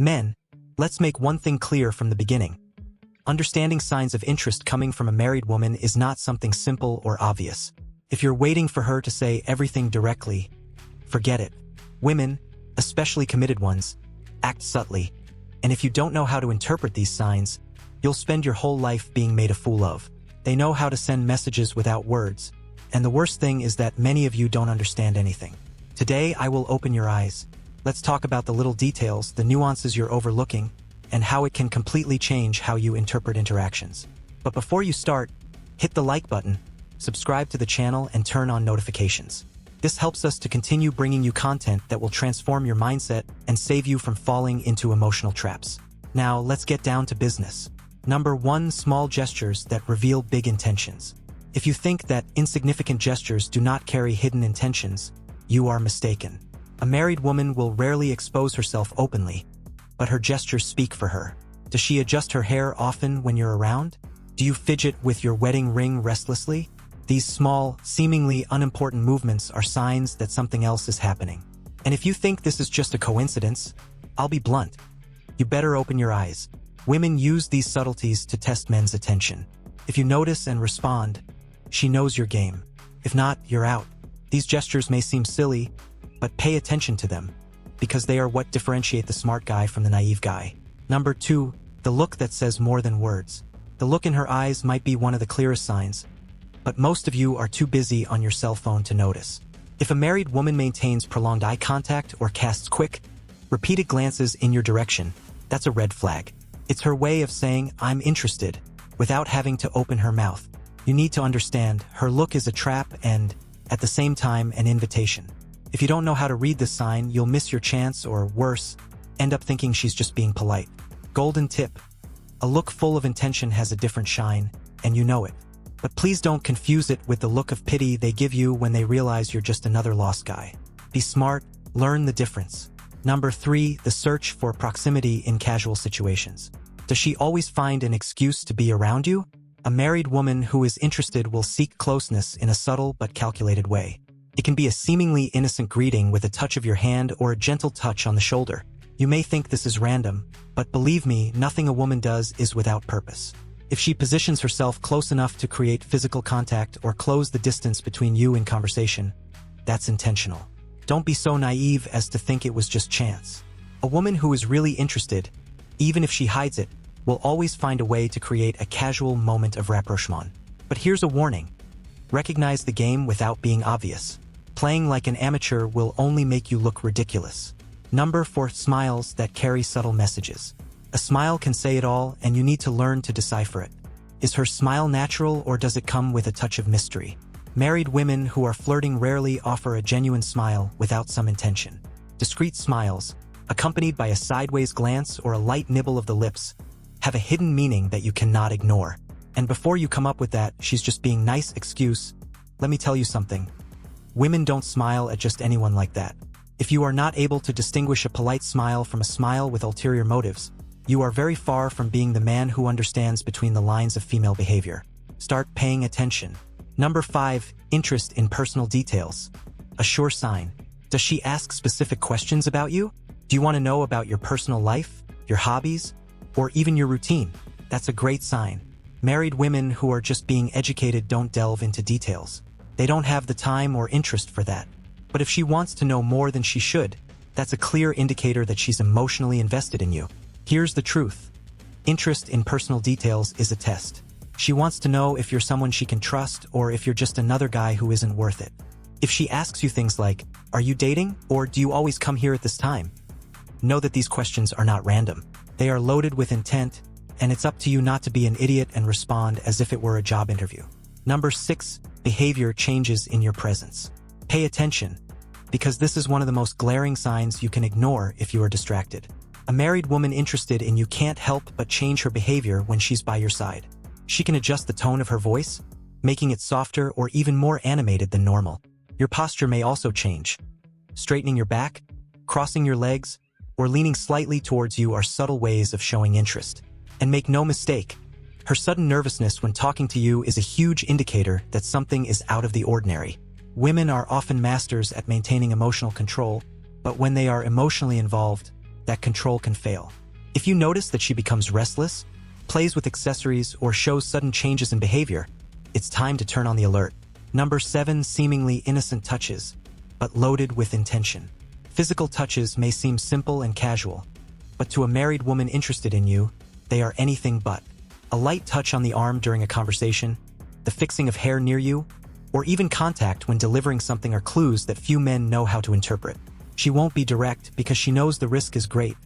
Men, let's make one thing clear from the beginning. Understanding signs of interest coming from a married woman is not something simple or obvious. If you're waiting for her to say everything directly, forget it. Women, especially committed ones, act subtly, and if you don't know how to interpret these signs, you'll spend your whole life being made a fool of. They know how to send messages without words, and the worst thing is that many of you don't understand anything. Today, I will open your eyes. Let's talk about the little details, the nuances you're overlooking, and how it can completely change how you interpret interactions. But before you start, hit the like button, subscribe to the channel, and turn on notifications. This helps us to continue bringing you content that will transform your mindset and save you from falling into emotional traps. Now, let's get down to business. Number 1, small gestures that reveal big intentions. If you think that insignificant gestures do not carry hidden intentions, you are mistaken. A married woman will rarely expose herself openly, but her gestures speak for her. Does she adjust her hair often when you're around? Do you fidget with your wedding ring restlessly? These small, seemingly unimportant movements are signs that something else is happening. And if you think this is just a coincidence, I'll be blunt. You better open your eyes. Women use these subtleties to test men's attention. If you notice and respond, she knows your game. If not, you're out. These gestures may seem silly, but pay attention to them, because they are what differentiate the smart guy from the naive guy. Number 2, the look that says more than words. The look in her eyes might be one of the clearest signs, but most of you are too busy on your cell phone to notice. If a married woman maintains prolonged eye contact or casts quick, repeated glances in your direction, that's a red flag. It's her way of saying, "I'm interested," without having to open her mouth. You need to understand, her look is a trap and, at the same time, an invitation. If you don't know how to read this sign, you'll miss your chance or, worse, end up thinking she's just being polite. Golden tip: a look full of intention has a different shine, and you know it. But please don't confuse it with the look of pity they give you when they realize you're just another lost guy. Be smart, learn the difference. Number 3, the search for proximity in casual situations. Does she always find an excuse to be around you? A married woman who is interested will seek closeness in a subtle but calculated way. It can be a seemingly innocent greeting with a touch of your hand or a gentle touch on the shoulder. You may think this is random, but believe me, nothing a woman does is without purpose. If she positions herself close enough to create physical contact or close the distance between you in conversation, that's intentional. Don't be so naive as to think it was just chance. A woman who is really interested, even if she hides it, will always find a way to create a casual moment of rapprochement. But here's a warning. Recognize the game without being obvious. Playing like an amateur will only make you look ridiculous. Number 4, smiles that carry subtle messages. A smile can say it all, and you need to learn to decipher it. Is her smile natural, or does it come with a touch of mystery? Married women who are flirting rarely offer a genuine smile without some intention. Discreet smiles, accompanied by a sideways glance or a light nibble of the lips, have a hidden meaning that you cannot ignore. And before you come up with that "she's just being nice" excuse, let me tell you something. Women don't smile at just anyone like that. If you are not able to distinguish a polite smile from a smile with ulterior motives, you are very far from being the man who understands between the lines of female behavior. Start paying attention. Number 5, interest in personal details. A sure sign. Does she ask specific questions about you? Do you want to know about your personal life, your hobbies, or even your routine? That's a great sign. Married women who are just being educated don't delve into details. They don't have the time or interest for that. But if she wants to know more than she should, that's a clear indicator that she's emotionally invested in you. Here's the truth. Interest in personal details is a test. She wants to know if you're someone she can trust or if you're just another guy who isn't worth it. If she asks you things like, "Are you dating?" or "Do you always come here at this time?" know that these questions are not random. They are loaded with intent, and it's up to you not to be an idiot and respond as if it were a job interview. Number 6, behavior changes in your presence. Pay attention, because this is one of the most glaring signs you can ignore if you are distracted. A married woman interested in you can't help but change her behavior when she's by your side. She can adjust the tone of her voice, making it softer or even more animated than normal. Your posture may also change. Straightening your back, crossing your legs, or leaning slightly towards you are subtle ways of showing interest. And make no mistake, her sudden nervousness when talking to you is a huge indicator that something is out of the ordinary. Women are often masters at maintaining emotional control, but when they are emotionally involved, that control can fail. If you notice that she becomes restless, plays with accessories, or shows sudden changes in behavior, it's time to turn on the alert. Number 7. Seemingly innocent touches, but loaded with intention. Physical touches may seem simple and casual, but to a married woman interested in you, they are anything but. A light touch on the arm during a conversation, the fixing of hair near you, or even contact when delivering something are clues that few men know how to interpret. She won't be direct because she knows the risk is great,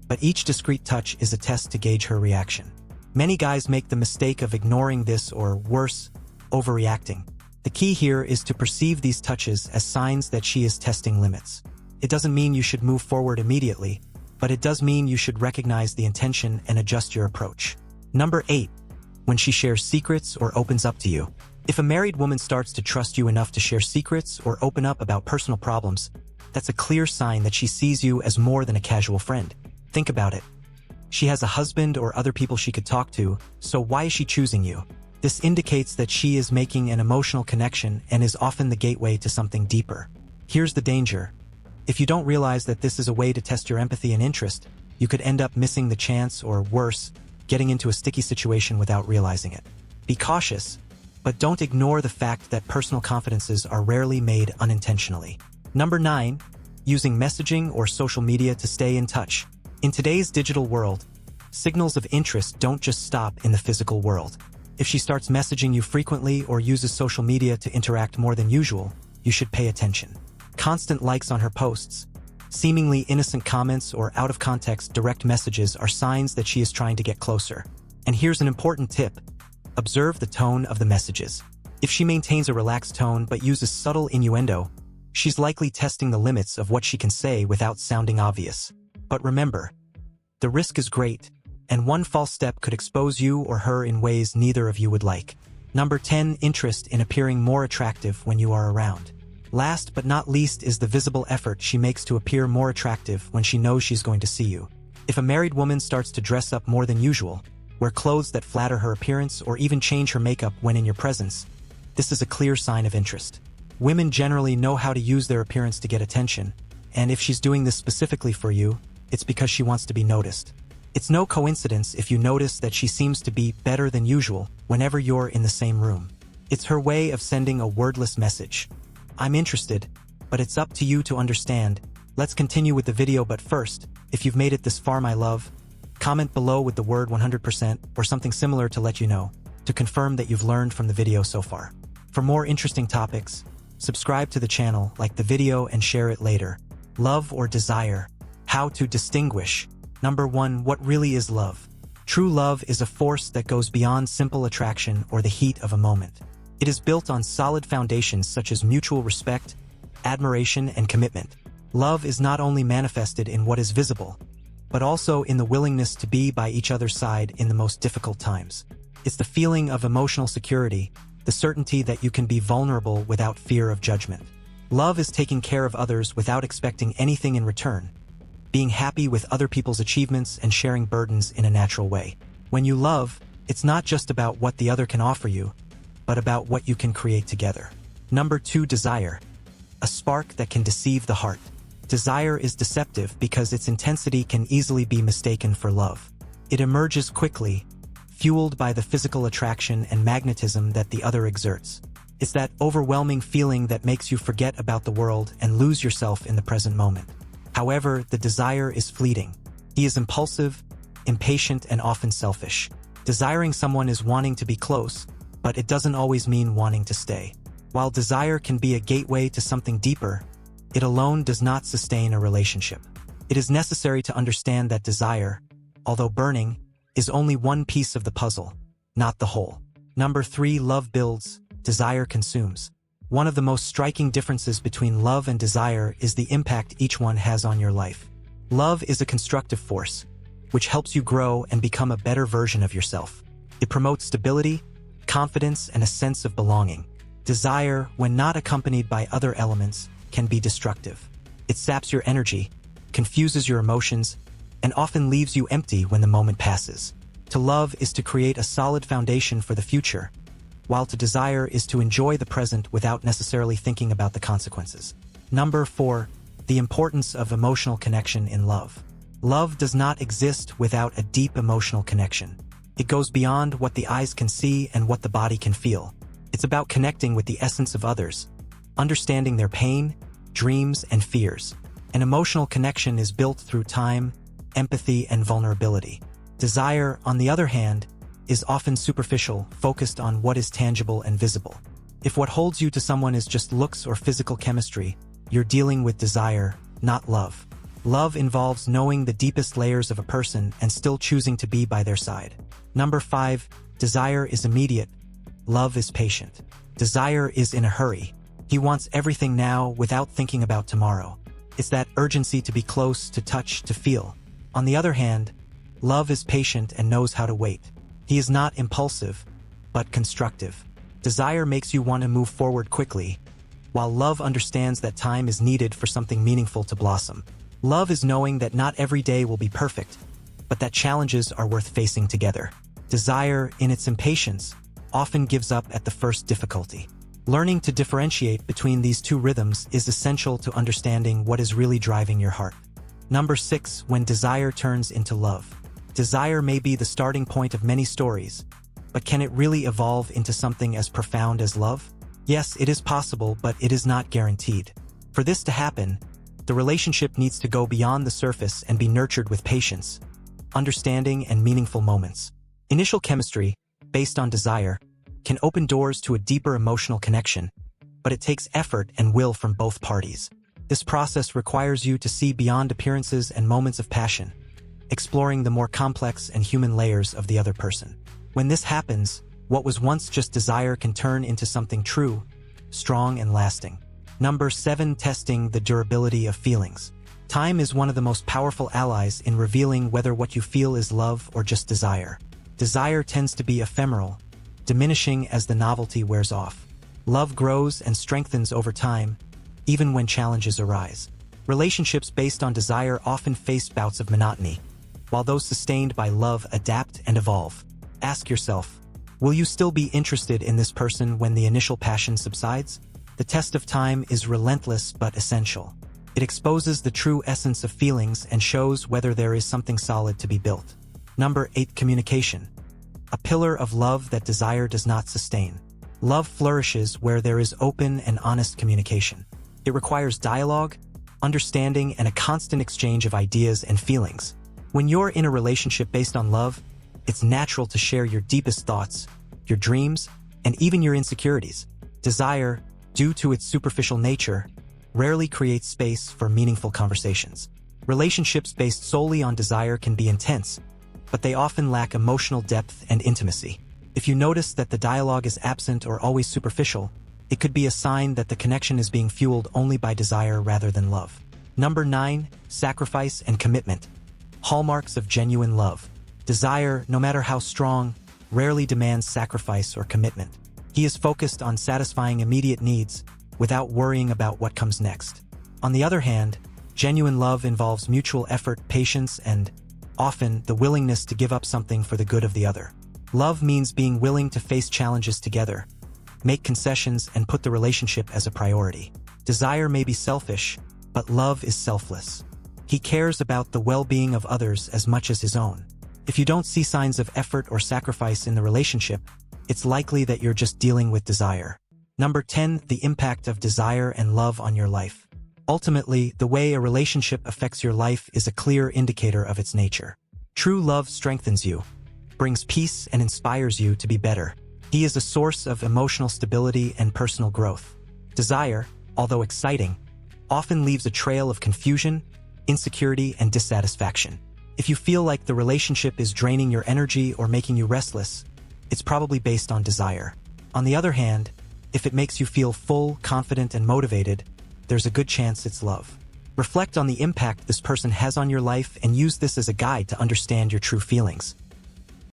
but each discreet touch is a test to gauge her reaction. Many guys make the mistake of ignoring this or, worse, overreacting. The key here is to perceive these touches as signs that she is testing limits. It doesn't mean you should move forward immediately, but it does mean you should recognize the intention and adjust your approach. Number 8. When she shares secrets or opens up to you. If a married woman starts to trust you enough to share secrets or open up about personal problems, that's a clear sign that she sees you as more than a casual friend. Think about it. She has a husband or other people she could talk to, so why is she choosing you? This indicates that she is making an emotional connection and is often the gateway to something deeper. Here's the danger. If you don't realize that this is a way to test your empathy and interest, you could end up missing the chance or, worse, getting into a sticky situation without realizing it. Be cautious, but don't ignore the fact that personal confidences are rarely made unintentionally. Number 9. Using messaging or social media to stay in touch. In today's digital world, signals of interest don't just stop in the physical world. If she starts messaging you frequently or uses social media to interact more than usual, you should pay attention. Constant likes on her posts, seemingly innocent comments, or out-of-context direct messages are signs that she is trying to get closer. And here's an important tip. Observe the tone of the messages. If she maintains a relaxed tone but uses subtle innuendo, she's likely testing the limits of what she can say without sounding obvious. But remember, the risk is great, and one false step could expose you or her in ways neither of you would like. Number 10. Interest in appearing more attractive when you are around. Last but not least is the visible effort she makes to appear more attractive when she knows she's going to see you. If a married woman starts to dress up more than usual, wear clothes that flatter her appearance, or even change her makeup when in your presence, this is a clear sign of interest. Women generally know how to use their appearance to get attention, and if she's doing this specifically for you, it's because she wants to be noticed. It's no coincidence if you notice that she seems to be better than usual whenever you're in the same room. It's her way of sending a wordless message. I'm interested, but it's up to you to understand. Let's continue with the video, but first, if you've made it this far, my love, comment below with the word 100% or something similar to let you know, to confirm that you've learned from the video so far. For more interesting topics, subscribe to the channel, like the video, and share it later. Love or desire? How to distinguish? Number 1. What really is love? True love is a force that goes beyond simple attraction or the heat of a moment. It is built on solid foundations such as mutual respect, admiration, and commitment. Love is not only manifested in what is visible, but also in the willingness to be by each other's side in the most difficult times. It's the feeling of emotional security, the certainty that you can be vulnerable without fear of judgment. Love is taking care of others without expecting anything in return, being happy with other people's achievements and sharing burdens in a natural way. When you love, it's not just about what the other can offer you, but about what you can create together. Number 2. Desire. A spark that can deceive the heart. Desire is deceptive because its intensity can easily be mistaken for love. It emerges quickly, fueled by the physical attraction and magnetism that the other exerts. It's that overwhelming feeling that makes you forget about the world and lose yourself in the present moment. However, the desire is fleeting. He is impulsive, impatient, and often selfish. Desiring someone is wanting to be close, but it doesn't always mean wanting to stay. While desire can be a gateway to something deeper, it alone does not sustain a relationship. It is necessary to understand that desire, although burning, is only one piece of the puzzle, not the whole. Number 3. Love builds, desire consumes. One of the most striking differences between love and desire is the impact each one has on your life. Love is a constructive force, which helps you grow and become a better version of yourself. It promotes stability, confidence, and a sense of belonging. Desire, when not accompanied by other elements, can be destructive. It saps your energy, confuses your emotions, and often leaves you empty when the moment passes. To love is to create a solid foundation for the future, while to desire is to enjoy the present without necessarily thinking about the consequences. Number 4. The importance of emotional connection in love. Love does not exist without a deep emotional connection. It goes beyond what the eyes can see and what the body can feel. It's about connecting with the essence of others, understanding their pain, dreams, and fears. An emotional connection is built through time, empathy, and vulnerability. Desire, on the other hand, is often superficial, focused on what is tangible and visible. If what holds you to someone is just looks or physical chemistry, you're dealing with desire, not love. Love involves knowing the deepest layers of a person and still choosing to be by their side. Number 5, desire is immediate. Love is patient. Desire is in a hurry. He wants everything now without thinking about tomorrow. It's that urgency to be close, to touch, to feel. On the other hand, love is patient and knows how to wait. He is not impulsive, but constructive. Desire makes you want to move forward quickly, while love understands that time is needed for something meaningful to blossom. Love is knowing that not every day will be perfect, but that challenges are worth facing together. Desire, in its impatience, often gives up at the first difficulty. Learning to differentiate between these two rhythms is essential to understanding what is really driving your heart. Number 6, when desire turns into love. Desire may be the starting point of many stories, but can it really evolve into something as profound as love? Yes, it is possible, but it is not guaranteed. For this to happen, the relationship needs to go beyond the surface and be nurtured with patience, understanding, and meaningful moments. Initial chemistry, based on desire, can open doors to a deeper emotional connection, but it takes effort and will from both parties. This process requires you to see beyond appearances and moments of passion, exploring the more complex and human layers of the other person. When this happens, what was once just desire can turn into something true, strong, and lasting. Number 7, testing the durability of feelings. Time is one of the most powerful allies in revealing whether what you feel is love or just desire. Desire tends to be ephemeral, diminishing as the novelty wears off. Love grows and strengthens over time, even when challenges arise. Relationships based on desire often face bouts of monotony, while those sustained by love adapt and evolve. Ask yourself, will you still be interested in this person when the initial passion subsides? The test of time is relentless but essential. It exposes the true essence of feelings and shows whether there is something solid to be built. Number 8, communication. A pillar of love that desire does not sustain. Love flourishes where there is open and honest communication. It requires dialogue, understanding, and a constant exchange of ideas and feelings. When you're in a relationship based on love, it's natural to share your deepest thoughts, your dreams, and even your insecurities. Desire, due to its superficial nature, rarely creates space for meaningful conversations. Relationships based solely on desire can be intense, but they often lack emotional depth and intimacy. If you notice that the dialogue is absent or always superficial, it could be a sign that the connection is being fueled only by desire rather than love. Number 9, sacrifice and commitment. Hallmarks of genuine love. Desire, no matter how strong, rarely demands sacrifice or commitment. He is focused on satisfying immediate needs without worrying about what comes next. On the other hand, genuine love involves mutual effort, patience, and, often, the willingness to give up something for the good of the other. Love means being willing to face challenges together, make concessions, and put the relationship as a priority. Desire may be selfish, but love is selfless. He cares about the well-being of others as much as his own. If you don't see signs of effort or sacrifice in the relationship, it's likely that you're just dealing with desire. Number 10, the impact of desire and love on your life. Ultimately, the way a relationship affects your life is a clear indicator of its nature. True love strengthens you, brings peace, and inspires you to be better. He is a source of emotional stability and personal growth. Desire, although exciting, often leaves a trail of confusion, insecurity, and dissatisfaction. If you feel like the relationship is draining your energy or making you restless, it's probably based on desire. On the other hand, if it makes you feel full, confident, and motivated, there's a good chance it's love. Reflect on the impact this person has on your life and use this as a guide to understand your true feelings.